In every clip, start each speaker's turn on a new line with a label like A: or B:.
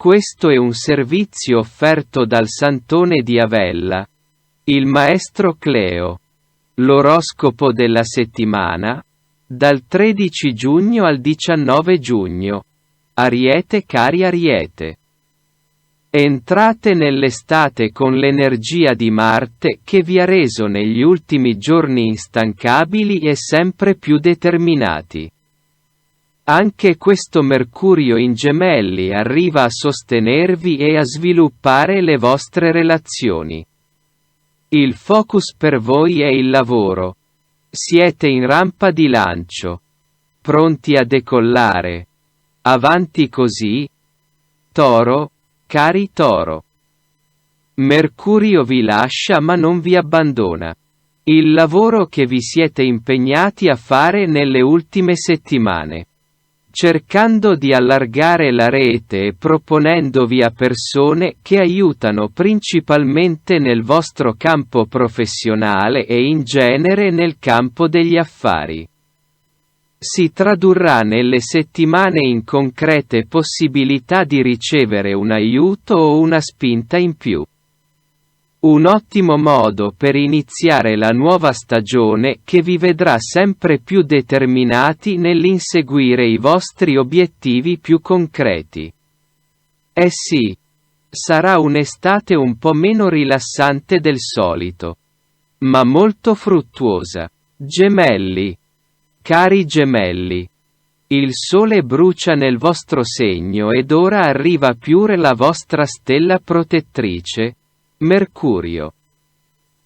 A: Questo è un servizio offerto dal Santone di Avella, il maestro Cleo. L'oroscopo della settimana, dal 13 giugno al 19 giugno. Ariete, cari Ariete. Entrate nell'estate con l'energia di Marte che vi ha reso negli ultimi giorni instancabili e sempre più determinati. Anche questo Mercurio in Gemelli arriva a sostenervi e a sviluppare le vostre relazioni. Il focus per voi è il lavoro. Siete in rampa di lancio. Pronti a decollare. Avanti così. Toro, cari Toro. Mercurio vi lascia ma non vi abbandona. Il lavoro che vi siete impegnati a fare nelle ultime settimane, cercando di allargare la rete e proponendovi a persone che aiutano principalmente nel vostro campo professionale e in genere nel campo degli affari. Si tradurrà nelle settimane in concrete possibilità di ricevere un aiuto o una spinta in più. Un ottimo modo per iniziare la nuova stagione che vi vedrà sempre più determinati nell'inseguire i vostri obiettivi più concreti. Eh sì, sarà un'estate un po' meno rilassante del solito, ma molto fruttuosa. Gemelli. Cari Gemelli. Il sole brucia nel vostro segno ed ora arriva Piure, la vostra stella protettrice, Mercurio.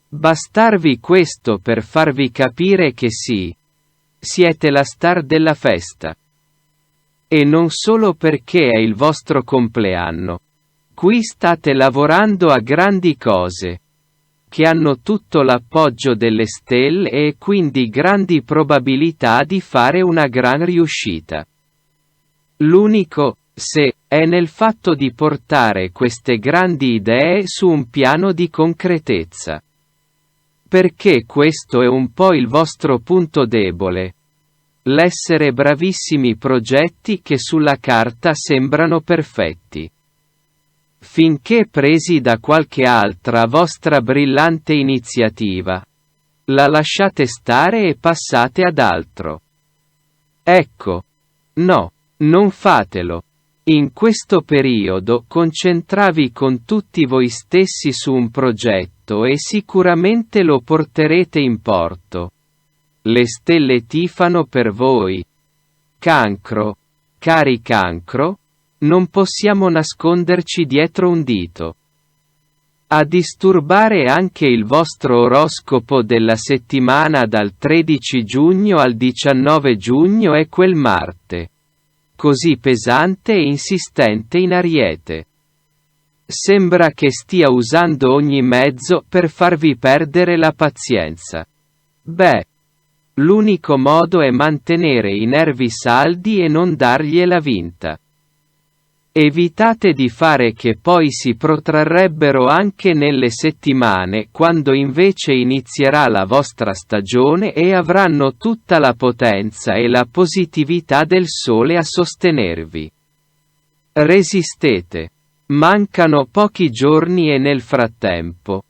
A: Bastarvi questo per farvi capire che sì, siete la star della festa. E non solo perché è il vostro compleanno. Qui state lavorando a grandi cose, che hanno tutto l'appoggio delle stelle e quindi grandi probabilità di fare una gran riuscita. L'unico, se, è nel fatto di portare queste grandi idee su un piano di concretezza. Perché questo è un po' il vostro punto debole. L'essere bravissimi progetti che sulla carta sembrano perfetti. Finché presi da qualche altra vostra brillante iniziativa, la lasciate stare e passate ad altro. Ecco. No, non fatelo. In questo periodo concentravi con tutti voi stessi su un progetto e sicuramente lo porterete in porto. Le stelle tifano per voi. Cancro. Cari Cancro, non possiamo nasconderci dietro un dito. A disturbare anche il vostro oroscopo della settimana dal 13 giugno al 19 giugno è quel Marte, così pesante e insistente in Ariete. Sembra che stia usando ogni mezzo per farvi perdere la pazienza. Beh, l'unico modo è mantenere i nervi saldi e non dargliela vinta. Evitate di fare che poi si protrarrebbero anche nelle settimane quando invece inizierà la vostra stagione e avranno tutta la potenza e la positività del sole a sostenervi. Resistete. Mancano pochi giorni e nel frattempo.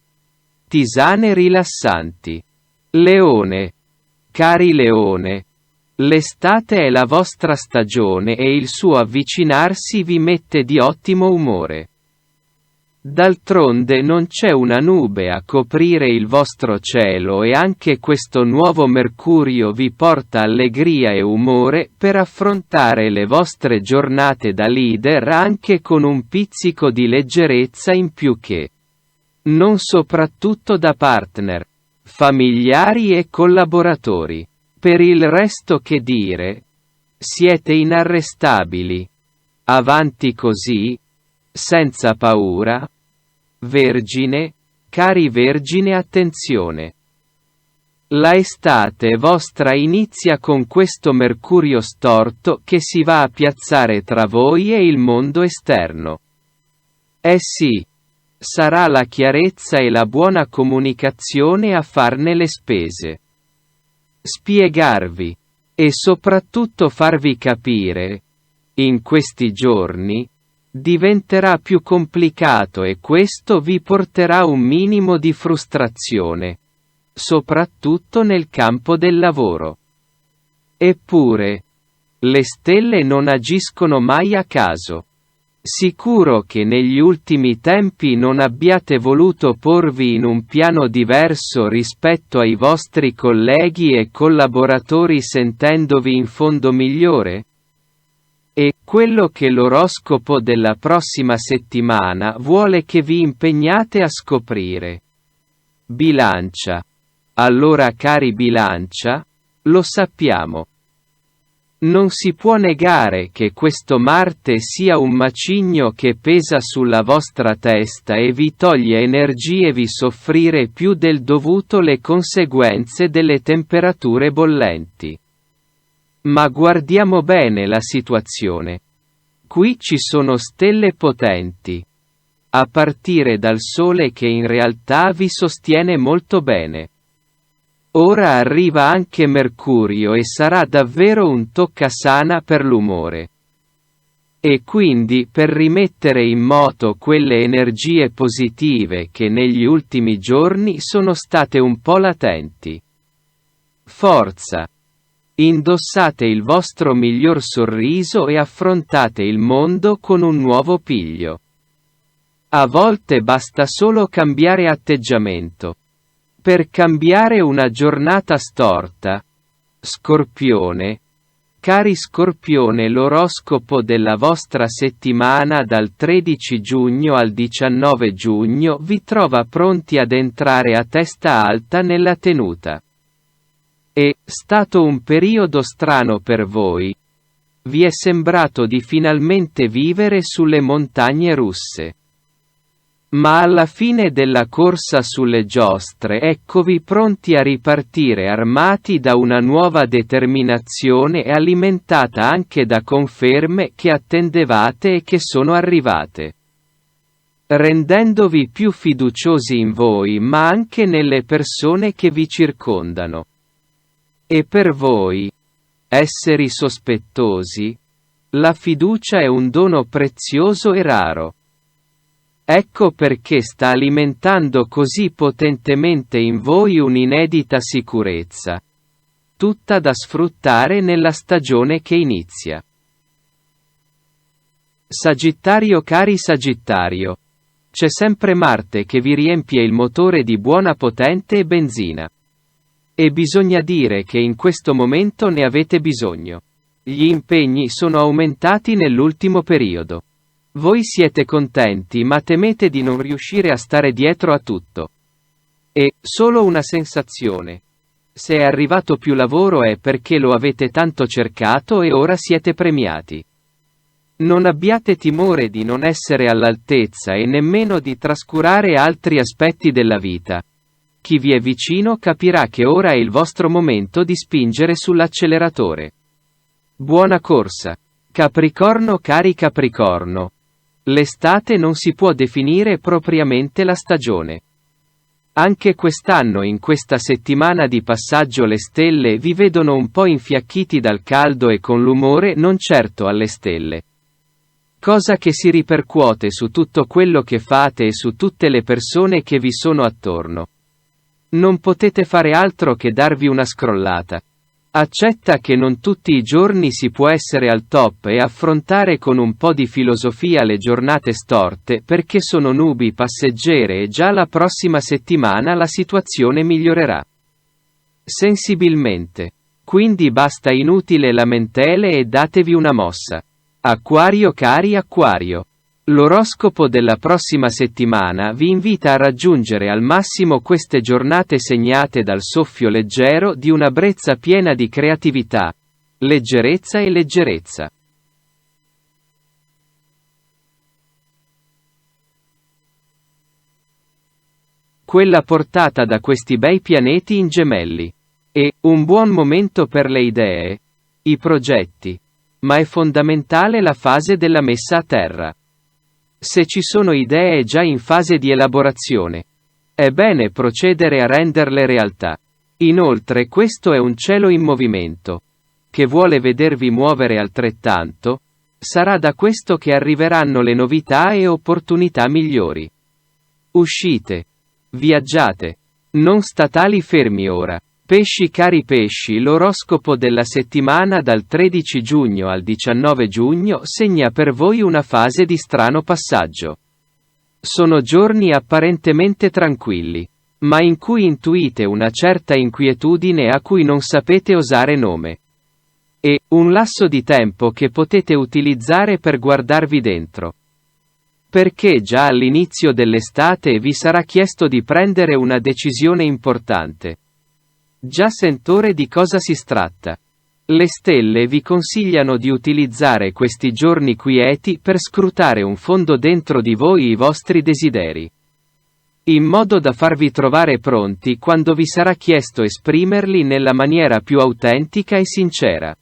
A: Tisane rilassanti. Leone. Cari Leone. L'estate è la vostra stagione e il suo avvicinarsi vi mette di ottimo umore. D'altronde non c'è una nube a coprire il vostro cielo e anche questo nuovo Mercurio vi porta allegria e umore per affrontare le vostre giornate da leader anche con un pizzico di leggerezza in più che non soprattutto da partner, familiari e collaboratori. Per il resto che dire? Siete inarrestabili. Avanti così, senza paura. Vergine, cari Vergine, attenzione. La estate vostra inizia con questo Mercurio storto che si va a piazzare tra voi e il mondo esterno. Eh sì, sarà la chiarezza e la buona comunicazione a farne le spese. Spiegarvi, e soprattutto farvi capire, in questi giorni, diventerà più complicato e questo vi porterà un minimo di frustrazione, soprattutto nel campo del lavoro. Eppure, le stelle non agiscono mai a caso. Sicuro che negli ultimi tempi non abbiate voluto porvi in un piano diverso rispetto ai vostri colleghi e collaboratori sentendovi in fondo migliore? E quello che l'oroscopo della prossima settimana vuole che vi impegnate a scoprire. Bilancia. Allora cari Bilancia, lo sappiamo. Non si può negare che questo Marte sia un macigno che pesa sulla vostra testa e vi toglie energie e vi soffrire più del dovuto le conseguenze delle temperature bollenti. Ma guardiamo bene la situazione. Qui ci sono stelle potenti. A partire dal Sole che in realtà vi sostiene molto bene. Ora arriva anche Mercurio e sarà davvero un toccasana per l'umore. E quindi per rimettere in moto quelle energie positive che negli ultimi giorni sono state un po' latenti. Forza! Indossate il vostro miglior sorriso e affrontate il mondo con un nuovo piglio. A volte basta solo cambiare atteggiamento. Per cambiare una giornata storta. Scorpione. Cari Scorpione, l'oroscopo della vostra settimana dal 13 giugno al 19 giugno vi trova pronti ad entrare a testa alta nella tenuta. È stato un periodo strano per voi. Vi è sembrato di finalmente vivere sulle montagne russe. Ma alla fine della corsa sulle giostre eccovi pronti a ripartire armati da una nuova determinazione e alimentata anche da conferme che attendevate e che sono arrivate. Rendendovi più fiduciosi in voi ma anche nelle persone che vi circondano. E per voi, esseri sospettosi, la fiducia è un dono prezioso e raro. Ecco perché sta alimentando così potentemente in voi un'inedita sicurezza, tutta da sfruttare nella stagione che inizia. Sagittario, cari Sagittario. C'è sempre Marte che vi riempie il motore di buona potente e benzina. E bisogna dire che in questo momento ne avete bisogno. Gli impegni sono aumentati nell'ultimo periodo. Voi siete contenti ma temete di non riuscire a stare dietro a tutto. È solo una sensazione. Se è arrivato più lavoro è perché lo avete tanto cercato e ora siete premiati. Non abbiate timore di non essere all'altezza e nemmeno di trascurare altri aspetti della vita. Chi vi è vicino capirà che ora è il vostro momento di spingere sull'acceleratore. Buona corsa. Capricorno, cari Capricorno. L'estate non si può definire propriamente la stagione. Anche quest'anno in questa settimana di passaggio le stelle vi vedono un po' infiacchiti dal caldo e con l'umore non certo alle stelle. Cosa che si ripercuote su tutto quello che fate e su tutte le persone che vi sono attorno. Non potete fare altro che darvi una scrollata. Accetta che non tutti i giorni si può essere al top e affrontare con un po' di filosofia le giornate storte perché sono nubi passeggere e già la prossima settimana la situazione migliorerà. Sensibilmente. Quindi basta inutile lamentele e datevi una mossa. Acquario, cari Acquario. L'oroscopo della prossima settimana vi invita a raggiungere al massimo queste giornate segnate dal soffio leggero di una brezza piena di creatività, leggerezza e leggerezza. Quella portata da questi bei pianeti in gemelli. È un buon momento per le idee, i progetti, ma è fondamentale la fase della messa a terra. Se ci sono idee già in fase di elaborazione, è bene procedere a renderle realtà. Inoltre questo è un cielo in movimento, che vuole vedervi muovere altrettanto, Sarà da questo che arriveranno le novità e opportunità migliori. Uscite. Viaggiate. Non statali fermi ora. Pesci cari pesci, l'oroscopo della settimana dal 13 giugno al 19 giugno segna per voi una fase di strano passaggio. Sono giorni apparentemente tranquilli, ma in cui intuite una certa inquietudine a cui non sapete osare nome. E un lasso di tempo che potete utilizzare per guardarvi dentro. Perché già all'inizio dell'estate vi sarà chiesto di prendere una decisione importante. Già sentore di cosa si tratta. Le stelle vi consigliano di utilizzare questi giorni quieti per scrutare un fondo dentro di voi i vostri desideri. In modo da farvi trovare pronti quando vi sarà chiesto esprimerli nella maniera più autentica e sincera.